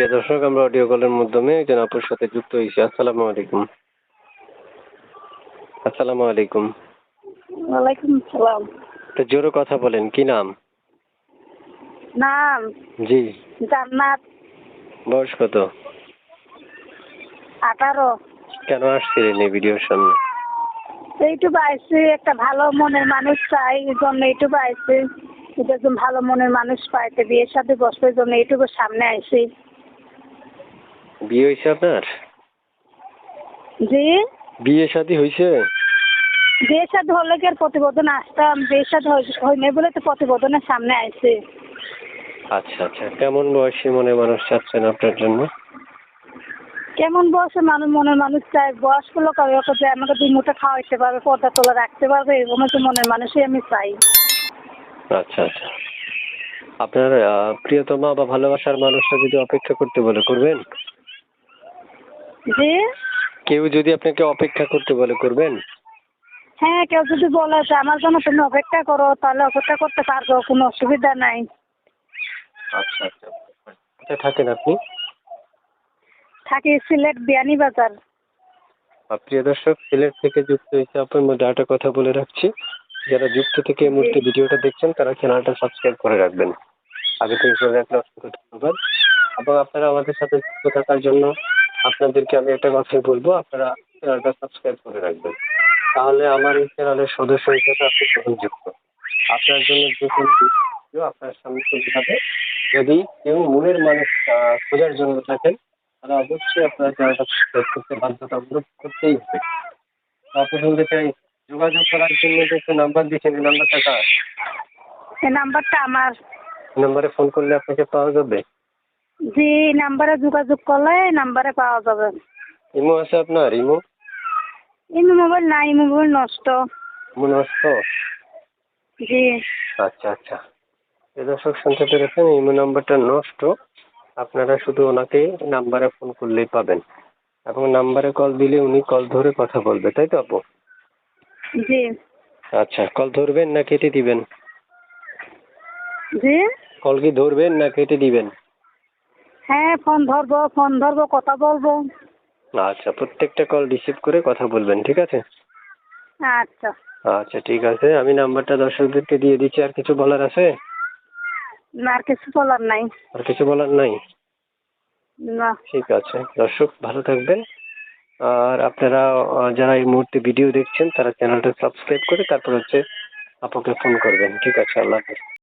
প্রিয় দর্শক, আমরা অডিও কলের মাধ্যমে একজন আপুর সাথে যুক্ত হয়েছি। আসসালামু আলাইকুম। আসসালামু আলাইকুম। ওয়ালাইকুম সালাম। তো জোরে কথা বলেন, কি নাম? নাম জি। জান্নাত। বয়স কত? 18। কেন আসছিলেন এই ভিডিওর সামনে? এইটুকু আইসি, একটা ভালো মনের মানুষ চাই, এই জন্য এইটুকু আইসি। একজন ভালো মনের মানুষ পাইতে বিয়ের সাথে বসবে জন্য এইটুকু সামনে আইসি। বিয়ে হয়েছে আপনার? জি। বিয়ে শাদী হয়েছে? বিয়ের সাথে হলে কি আর প্রতিবেদন আসতাম? বিয়ের সাথে হয়নি বলে তো প্রতিবেদনের সামনে আইসি। আচ্ছা আচ্ছা, কেমন বয়সী মনে মানুষ চাচ্ছেন আপনার জন্য? কেমন বয়সে মনের মানুষ চাই? বয়স্ক লোক যে আমাকে 2 মুঠো খাওয়াইতে পারবে, পর্দা তোলা রাখতে পারবে, এরকম একটা মনের মানুষই আমি চাই। আচ্ছা আচ্ছা, আপনার প্রিয়তমা বা ভালোবাসার মানুষটা যদি অপেক্ষা করতে বলে, করবেন? জি। কেউ যদি আপনাকে অপেক্ষা করতে বলে, করবেন? হ্যাঁ, কেউ যদি বলে যে আমার জন্য তুমি অপেক্ষা করো, তাহলে অপেক্ষা করতে পারবো, কোনো অসুবিধা নাই। আচ্ছা আচ্ছা, কোথায় থাকেন আপনি? থাকি সিলেট বিয়ানীবাজার। প্রিয় দর্শক, সিলেট থেকে যুক্ত হয়েছে আপনার মধ্যে একটা কথা বলে রাখছি, যারা যুক্ত থেকে এই মুহূর্তে ভিডিওটা দেখছেন তারা চ্যানেলটা সাবস্ক্রাইব করে রাখবেন। আগে থেকে করে রাখলে অসংখ্য ধন্যবাদ। এবং আপনারা আমাদের সাথে যুক্ত থাকার জন্য আপনাদেরকে আমি একটা কথাই বলবো, আপনারা চ্যানেলটা সাবস্ক্রাইব করে রাখবেন। তাহলে আমার এই চ্যানেলের সদস্য হিসেবে আপনি গ্রহণযোগ্য। আপনার জন্য যে কোনো ভিডিও আপনার সামনে চলে যাবে। যদি কেউ মনের মানুষ খোঁজার জন্য থাকেন, তাহলে অবশ্যই আপনারা চ্যানেলটা সাবস্ক্রাইব করতে বাধ্যতামূলক করতেই হবে। আপনি বলতে চাই, যোগাযোগ করার জন্য যে একটা নাম্বার দিয়েছেন, এই নাম্বারটা কার? এই নাম্বারটা আমার। নাম্বারে ফোন করলে আপনাকে পাওয়া যাবে? জি, নাম্বারে যোগাযোগ করলে নাম্বারে পাওয়া যাবে। ইমো আছে আপনার? ইমো? ইমো মোবাইল নাই, ইমো মোবাইল নষ্ট। ইমো নষ্ট? জি। আচ্ছা আচ্ছা, এই দর্শক শুনতে পেরেছেন, ইমো নাম্বারটা নষ্ট। আপনারা শুধু ওনাকে নাম্বারে ফোন করলেই পাবেন, এবং নাম্বারে কল দিলে উনি কল ধরে কথা বলবে, তাই তো আপু? জি। আচ্ছা, কল ধরবেন না কেটে দিবেন? জি। কল কি ধরবেন না কেটে দিবেন? হ্যাঁ, ফোন ধরবো, কথা বলবো। আচ্ছা, প্রত্যেকটা কল রিসিভ করে কথা বলবেন, ঠিক আছে? আচ্ছা। আচ্ছা ঠিক আছে, আমি নাম্বারটা দর্শকদেরকে দিয়ে দিচ্ছি। আর কিছু বলার আছে? না, আর কিছু বলার নাই। আর কিছু বলার নাই? না। ঠিক আছে দর্শক, ভালো থাকবেন। আর আপনারা যারা এই মুহূর্তে ভিডিও দেখছেন তারা চ্যানেলটা সাবস্ক্রাইব করে তারপর আপুকে ফোন করবেন, ঠিক আছে? আল্লাহ হাফেজ।